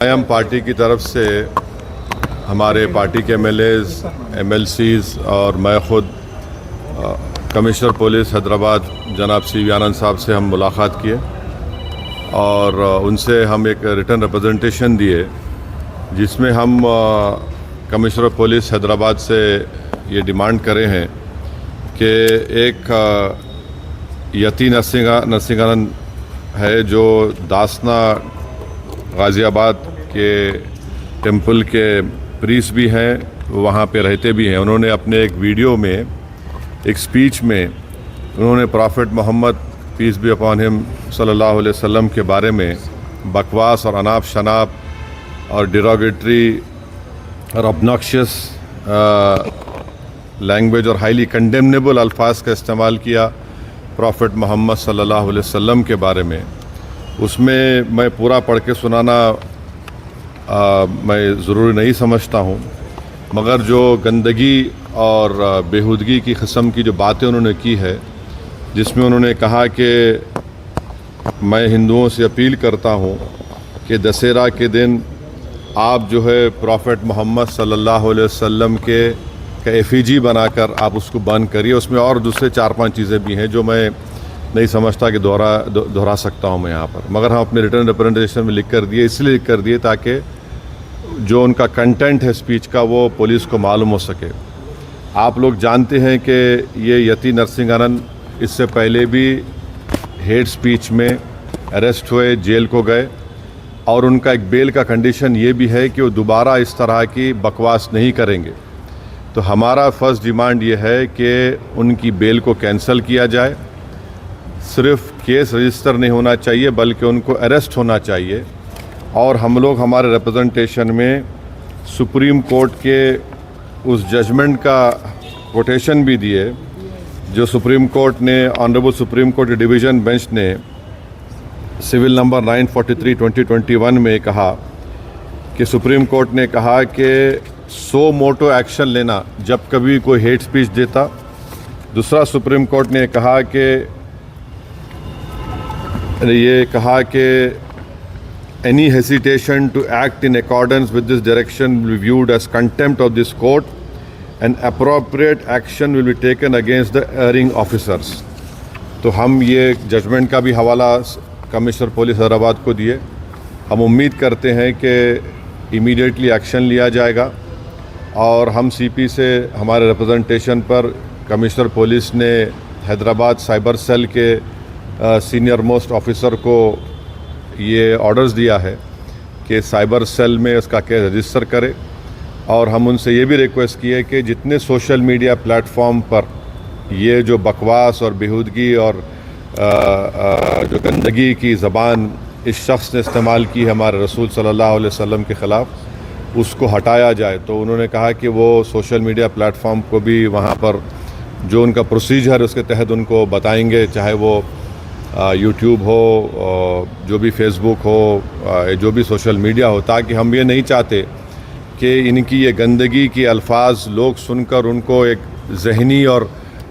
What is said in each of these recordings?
हम पार्टी की तरफ से हमारे पार्टी के MLAs, MLCs और मैं ख़ुद कमिश्नर पुलिस हैदराबाद जनाब CV आनंद साहब से हम मुलाकात किए और उनसे हम एक रिटर्न रिप्रेजेंटेशन दिए जिसमें हम कमिश्नर पुलिस हैदराबाद से ये डिमांड करे हैं कि एक यती नरसिंहानंद है जो दासना गाज़ियाबाद के टेंपल के प्रीस्ट भी हैं, वहाँ पे रहते भी हैं। उन्होंने अपने एक वीडियो में एक स्पीच में उन्होंने prophet Muhammad peace be upon him सल्लल्लाहु अलैहि वसल्लम के बारे में बकवास और अनाप शनाप और डिरोगेटरी और ऑब्नॉक्शियस लैंग्वेज और हाईली कंडेमनेबल अल्फाज का इस्तेमाल किया प्रॉफिट मोहम्मद सल्लल्लाहु अलैहि वसल्लम के बारे में। उसमें मैं पूरा पढ़ के सुनाना मैं ज़रूरी नहीं समझता हूँ, मगर जो गंदगी और बेहूदगी की किस्म की जो बातें उन्होंने की है, जिसमें उन्होंने कहा कि मैं हिंदुओं से अपील करता हूँ कि दशहरा के दिन आप जो है प्रॉफिट मोहम्मद सल्लल्लाहु अलैहि वसल्लम के एफिजी बनाकर आप उसको बंद करिए। उसमें और दूसरे 4-5 चीज़ें भी हैं जो मैं नहीं समझता कि दोहरा सकता हूँ मैं यहाँ पर, मगर हम अपने रिटर्न रिप्रेजेंटेशन में लिख कर दिए, इसलिए लिख कर दिए ताकि जो उनका कंटेंट है स्पीच का वो पुलिस को मालूम हो सके। आप लोग जानते हैं कि ये यती नरसिंहानंद इससे पहले भी हेट स्पीच में अरेस्ट हुए, जेल को गए और उनका एक बेल का कंडीशन ये भी है कि वो दोबारा इस तरह की बकवास नहीं करेंगे। तो हमारा फर्स्ट डिमांड ये है कि उनकी बेल को कैंसिल किया जाए, सिर्फ केस रजिस्टर नहीं होना चाहिए बल्कि उनको अरेस्ट होना चाहिए। और हम लोग हमारे रिप्रेजेंटेशन में सुप्रीम कोर्ट के उस जजमेंट का कोटेशन भी दिए जो सुप्रीम कोर्ट ने, honourable supreme court division bench ने सिविल नंबर 943/2021 में कहा कि सुप्रीम कोर्ट ने कहा कि सो मोटो एक्शन लेना जब कभी कोई हेट स्पीच देता। दूसरा सुप्रीम कोर्ट ने कहा कि any hesitation to act in accordance with this direction will be viewed as contempt of this court and appropriate action will be taken against the erring officers। तो हम ये judgement का भी हवाला कमिश्नर पुलिस हैदराबाद को दिए। हम उम्मीद करते हैं कि इमीडिएटली एक्शन लिया जाएगा और हम CP से हमारे रिप्रेजेंटेशन पर कमिश्नर पुलिस ने हैदराबाद साइबर सेल के सीनियर मोस्ट ऑफिसर को ये ऑर्डर्स दिया है कि साइबर सेल में इसका केस रजिस्टर करे। और हम उनसे ये भी रिक्वेस्ट किए कि जितने सोशल मीडिया प्लेटफॉर्म पर ये जो बकवास और बेहूदगी और जो गंदगी की ज़बान इस शख्स ने इस्तेमाल की है हमारे रसूल सल्लल्लाहु अलैहि वसल्लम के ख़िलाफ़, उसको हटाया जाए। तो उन्होंने कहा कि वो सोशल मीडिया प्लेटफॉर्म को भी वहाँ पर जो उनका प्रोसीजर है उसके तहत उनको बताएंगे, चाहे वो यूट्यूब हो, जो भी फेसबुक हो, जो भी सोशल मीडिया हो, ताकि हम ये नहीं चाहते कि इनकी ये गंदगी की अल्फाज लोग सुनकर उनको एक ज़हनी और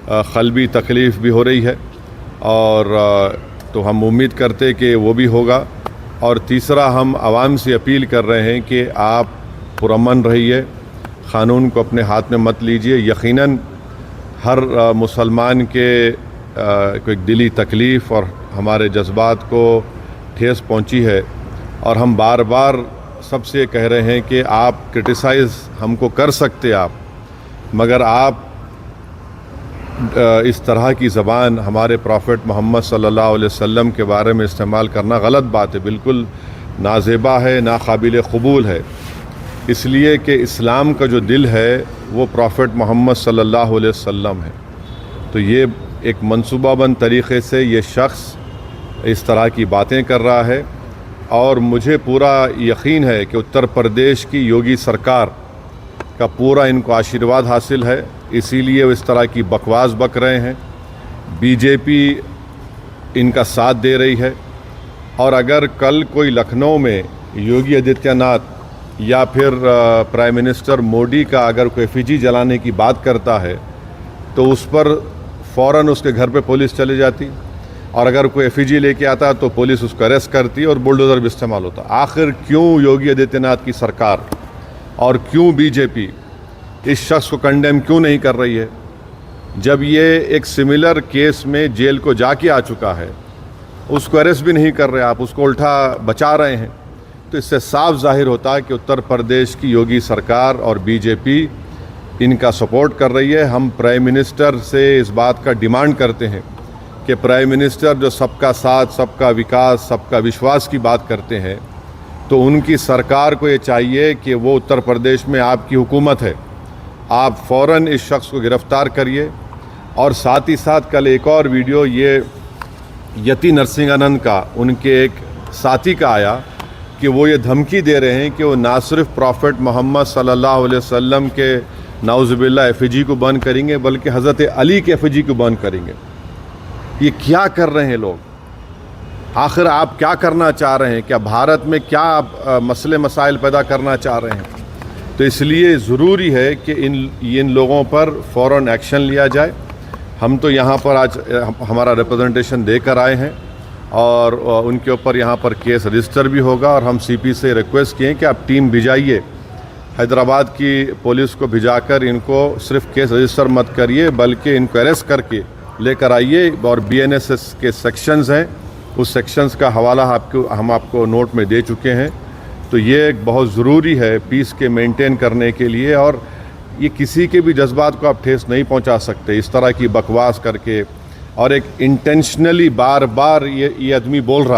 क़ल्बी तकलीफ़ भी हो रही है। और तो हम उम्मीद करते कि वो भी होगा। और तीसरा, हम आवाम से अपील कर रहे हैं कि आप पुरअमन रहिए, क़ानून को अपने हाथ में मत लीजिए। यकीनन हर मुसलमान के कोई दिली तकलीफ़ और हमारे जज्बात को ठेस पहुंची है और हम बार बार सबसे कह रहे हैं कि आप क्रिटिसाइज़ हमको कर सकते आप, मगर आप इस तरह की ज़बान हमारे प्रॉफिट मोहम्मद सल्लल्लाहु अलैहि वसल्लम के बारे में इस्तेमाल करना गलत बात है, बिल्कुल नाज़ेबा है, नाकाबिल क़बूल है। इसलिए कि इस्लाम का जो दिल है वो प्रॉफिट मोहम्मद सल्लल्लाहु अलैहि वसल्लम है। तो ये एक मंसूबाबंद तरीक़े से ये शख्स इस तरह की बातें कर रहा है और मुझे पूरा यकीन है कि उत्तर प्रदेश की योगी सरकार का पूरा इनको आशीर्वाद हासिल है, इसीलिए वो इस तरह की बकवास बक रहे हैं। बीजेपी इनका साथ दे रही है और अगर कल कोई लखनऊ में योगी आदित्यनाथ या फिर प्राइम मिनिस्टर मोदी का अगर कोई एफिजी जलाने की बात करता है तो उस पर फ़ौरन उसके घर पे पुलिस चली जाती। اور اگر کوئی ایفیجی لے کے آتا تو پولیس اس کو اریسٹ کرتی اور بلڈوزر بھی استعمال ہوتا. آخر کیوں یوگی آدتیہ ناتھ کی سرکار اور کیوں بی جے پی اس شخص کو کنڈیم کیوں نہیں کر رہی ہے؟ جب یہ ایک سملر کیس میں جیل کو جا کے آ چکا ہے, اس کو اریسٹ بھی نہیں کر رہے, آپ اس کو الٹا بچا رہے ہیں, تو اس سے صاف ظاہر ہوتا ہے کہ اتر پردیش کی یوگی سرکار اور بی جے پی ان کا سپورٹ کر رہی ہے. ہم پرائم منسٹر سے اس بات کا ڈیمانڈ کرتے ہیں کہ پرائم منسٹر جو سب کا ساتھ, سب کا وکاس, سب کا وشواس کی بات کرتے ہیں, تو ان کی سرکار کو یہ چاہیے کہ وہ اتر پردیش میں آپ کی حکومت ہے, آپ فوراً اس شخص کو گرفتار کریے. اور ساتھ ہی ساتھ کل ایک اور ویڈیو یہ یتی نرسنگ آنند کا, ان کے ایک ساتھی کا آیا کہ وہ یہ دھمکی دے رہے ہیں کہ وہ نہ صرف پروفٹ محمد صلی اللہ علیہ وسلم کے نعوذ باللہ ایفیجی کو بند کریں گے بلکہ حضرت علی کے ایفیجی کو بند کریں گے. یہ کیا کر رہے ہیں لوگ؟ آخر آپ کیا کرنا چاہ رہے ہیں؟ کیا بھارت میں کیا آپ مسئلے مسائل پیدا کرنا چاہ رہے ہیں؟ تو اس لیے ضروری ہے کہ ان لوگوں پر فوراً ایکشن لیا جائے. ہم تو یہاں پر آج ہمارا ریپرزنٹیشن دے کر آئے ہیں اور ان کے اوپر یہاں پر کیس رجسٹر بھی ہوگا, اور ہم سی پی سے ریکویسٹ کیے کہ آپ ٹیم بھیجائیے, حیدرآباد کی پولیس کو بھیجا کر ان کو صرف کیس رجسٹر مت کریے بلکہ ان کو اریسٹ کر کے لے کر آئیے. اور بی این ایس ایس کے سیکشنز ہیں, اس سیکشنز کا حوالہ ہم آپ کو نوٹ میں دے چکے ہیں. تو یہ ایک بہت ضروری ہے پیس کے مینٹین کرنے کے لیے, اور یہ کسی کے بھی جذبات کو آپ ٹھیس نہیں پہنچا سکتے اس طرح کی بکواس کر کے. اور ایک انٹینشنلی بار بار یہ آدمی بول رہا